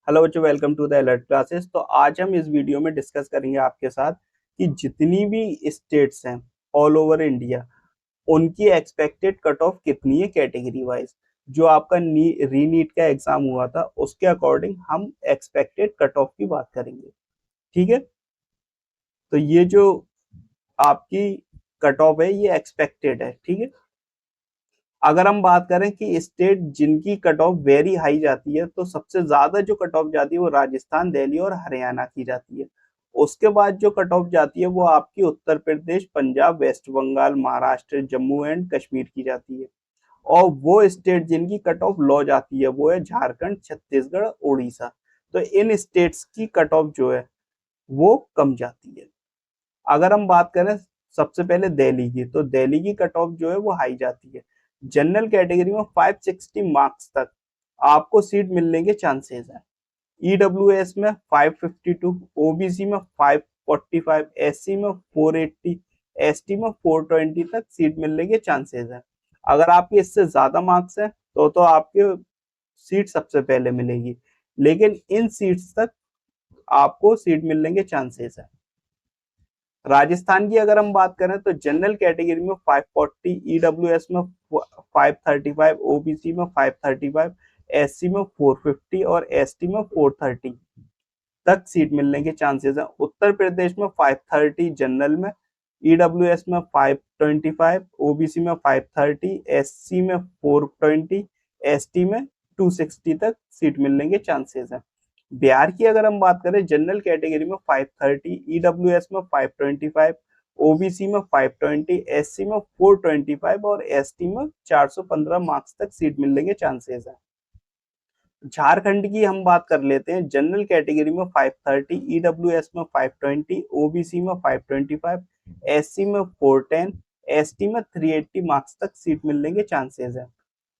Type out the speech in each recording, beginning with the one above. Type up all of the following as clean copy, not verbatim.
Hello बच्चों, welcome to the alert classes. तो आज हम इस वीडियो में डिस्कस करेंगे आपके साथ कि जितनी भी स्टेट्स हैं ऑल ओवर इंडिया, उनकी एक्सपेक्टेड कट ऑफ कितनी है कैटेगरी वाइज। जो आपका री नीट का एग्जाम हुआ था उसके अकॉर्डिंग हम एक्सपेक्टेड कट ऑफ की बात करेंगे। ठीक है, तो ये जो आपकी कट ऑफ है ये एक्सपेक्टेड है। ठीक है, अगर हम बात करें कि स्टेट जिनकी कट ऑफ वेरी हाई जाती है, तो सबसे ज्यादा जो कट ऑफ जाती है वो राजस्थान, दिल्ली और हरियाणा की जाती है। उसके बाद जो कट ऑफ जाती है वो आपकी उत्तर प्रदेश, पंजाब, वेस्ट बंगाल, महाराष्ट्र, जम्मू एंड कश्मीर की जाती है। और वो स्टेट जिनकी कट ऑफ लो जाती है वो है झारखंड, छत्तीसगढ़, उड़ीसा। तो इन स्टेट्स की कट ऑफ जो है वो कम जाती है। अगर हम बात करें सबसे पहले दिल्ली की, तो दिल्ली की कट ऑफ जो है वो हाई जाती है। जनरल कैटेगरी में 560 मार्क्स तक आपको सीट मिलने के चांसेस हैं। ईडब्ल्यूएस में 552, ओबीसी में 545, एससी में 480, एसटी में 420 तक सीट मिलने के चांसेस हैं। अगर आपके इससे ज्यादा मार्क्स हैं तो आपके सीट सबसे पहले मिलेगी, लेकिन इन सीट्स तक आपको सीट मिलने के चांसेस है। राजस्थान की अगर हम बात करें तो जनरल कैटेगरी में 540, ईडब्ल्यूएस में 535, ओबीसी में 535, एससी में 450 और एसटी में 430 तक सीट मिलने के चांसेस हैं। उत्तर प्रदेश में 530 जनरल में, ईडब्ल्यूएस में 525, ओबीसी में 530, एससी में 420, एसटी में 260 तक सीट मिलने के चांसेस हैं। बिहार की अगर हम बात करें जनरल कैटेगरी में 530, ईडब्ल्यूएस में 525, ओबीसी में 520, एससी में 425 और एसटी में 415 मार्क्स तक सीट मिलने के चांसेस हैं। झारखंड की हम बात कर लेते हैं। जनरल कैटेगरी में 530, ईडब्ल्यूएस में 520, ओबीसी में 525, एससी में 410, एसटी में 380 मार्क्स तक सीट मिलने के चांसेस है।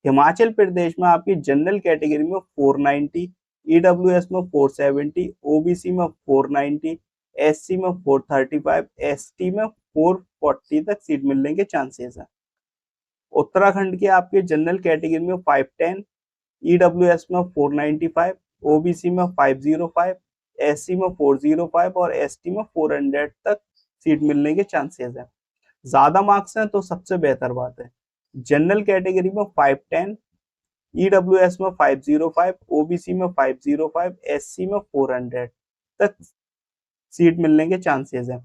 हिमाचल प्रदेश में आपकी जनरल कैटेगरी में 490, ईडब्ल्यूएस में 470, ओबीसी में 490, एससी में 435, एसटी में 440 तक सीट मिलने के चांसेस है। उत्तराखंड के आपके जनरल कैटेगरी में 510, ईडब्ल्यूएस में 495, ओबीसी में 505, एससी में 405 और एसटी में 400 तक सीट मिलने के चांसेस है। ज्यादा मार्क्स हैं तो सबसे बेहतर बात है। जनरल कैटेगरी में 510, ईडब्ल्यूएस में 505, ओबीसी में 505, एससी में 400 तक सीट मिलने के चांसेस हैं।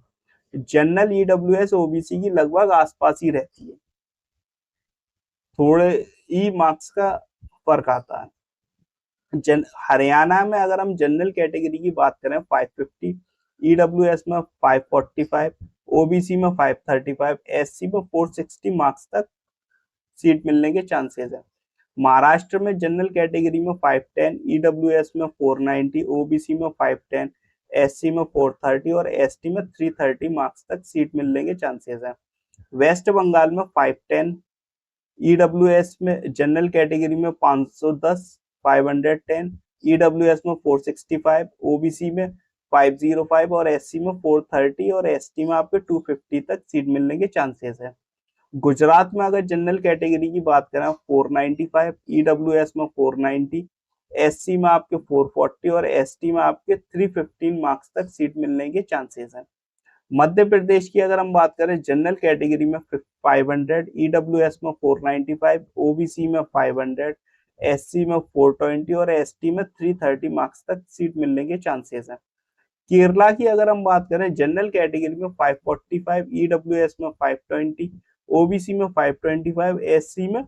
जनरल, ईडब्ल्यूएस, ओबीसी की लगभग आसपास ही रहती है, थोड़े ही मार्क्स का फर्क आता है। हरियाणा में अगर हम जनरल कैटेगरी की बात करें 550, ईडब्ल्यूएस में 545, ओबीसी में 535, एससी में 460 मार्क्स तक सीट मिलने के चांसेस है। महाराष्ट्र में जनरल कैटेगरी में 510, ईडब्ल्यूएस में 490, ओबीसी में 510, एससी में 430 और एसटी में 330 मार्क्स तक सीट मिलने के चांसेस है। वेस्ट बंगाल में 510, ईडब्ल्यूएस में जनरल कैटेगरी में 510, 510, ईडब्ल्यूएस में 465, ओबीसी में 505 और एससी में 430 और एसटी में आपके 250 तक सीट मिलने के चांसेस है। गुजरात में अगर जनरल कैटेगरी की बात करें 495, ईडब्ल्यूएस में 490, एससी में आपके 440 और एसटी में आपके 315 मार्क्स तक सीट मिलने के चांसेस हैं। मध्य प्रदेश की अगर हम बात करें जनरल कैटेगरी में 500, ईडब्ल्यूएस में 495, ओबीसी में 500, एससी में 420 और एसटी में 330 मार्क्स तक सीट मिलने के चांसेस हैं। केरला की अगर हम बात करें जनरल कैटेगरी में 545, ईडब्ल्यूएस में 520, ओबीसी में 525, एससी में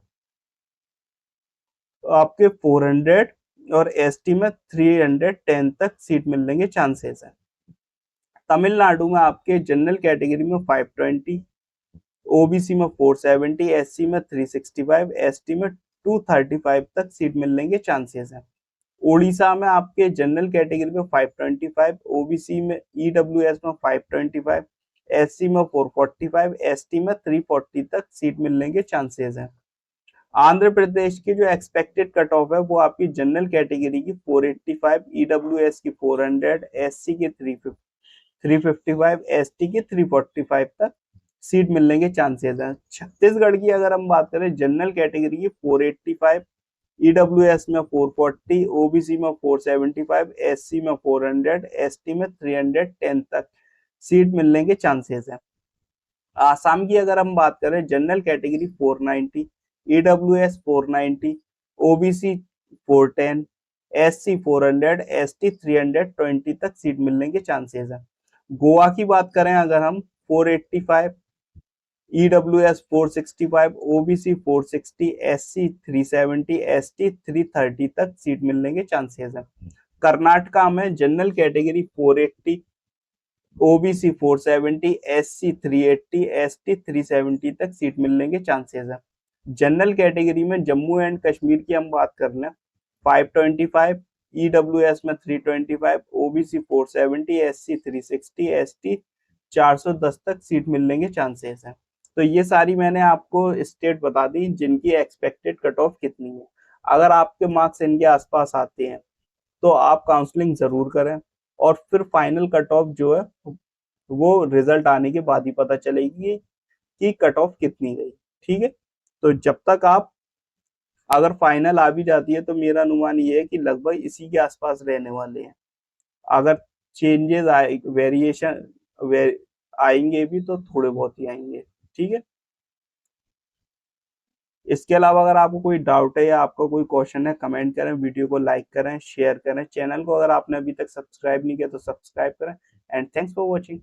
आपके 400 और एसटी में 310 तक सीट मिलने के चांसेस हैं। तमिलनाडु में आपके जनरल कैटेगरी में 520, ओबीसी में 470, एससी में 365, एसटी में 235 तक सीट मिलने के चांसेस हैं। उड़ीसा में आपके जनरल कैटेगरी में 525, ओबीसी में, ईडब्ल्यूएस में 525, एससी में 445, एसटी में 340 तक सीट मिलने के चांसेस हैं। आंध्र प्रदेश की जो एक्सपेक्टेड कट ऑफ है वो आपकी जनरल कैटेगरी की 485, ईडब्ल्यूएस की 400, एससी की 355, एसटी की 345 तक सीट मिलने के चांसेस हैं। छत्तीसगढ़ की अगर हम बात करें जनरल कैटेगरी की 485, ईडब्ल्यूएस में 440, ओबीसी में 475, एससी में 400, एसटी में 310 तक सीट मिलने के चांसेस हैं। आसाम की अगर हम बात करें, general category 490, EWS 490, OBC 410, SC 400, ST 320 तक सीट मिलने के चांसेस हैं। गोवा की बात करें अगर हम, 485, ईडब्ल्यूएस 465, ओबीसी 460, एससी 370, एसटी 330 तक सीट मिलने के चांसेस हैं। कर्नाटका में general category 480, OBC 470, SC 380, ST 370 तक सीट मिलने के चांसेस हैं। जनरल कैटेगरी में जम्मू एंड कश्मीर की हम बात कर लें, 525, ईडब्ल्यूएस में 325, ओबीसी 470, एससी 360, एसटी 410 तक सीट मिलने के चांसेस हैं। तो ये सारी मैंने आपको स्टेट बता दी जिनकी एक्सपेक्टेड कट ऑफ कितनी है। अगर आपके मार्क्स इनके आसपास आते हैं तो आप काउंसलिंग जरूर करें, और फिर फाइनल कट ऑफ जो है वो रिजल्ट आने के बाद ही पता चलेगी कि कट ऑफ कितनी गई। ठीक है, तो जब तक आप, अगर फाइनल आ भी जाती है तो मेरा अनुमान ये है कि लगभग इसी के आसपास रहने वाले हैं। अगर चेंजेस आए, वेरिएशन आएंगे भी तो थोड़े बहुत ही आएंगे। ठीक है, इसके अलावा अगर आपको कोई डाउट है या आपका कोई क्वेश्चन है, कमेंट करें, वीडियो को लाइक करें, शेयर करें, चैनल को अगर आपने अभी तक सब्सक्राइब नहीं किया तो सब्सक्राइब करें। And thanks for watching.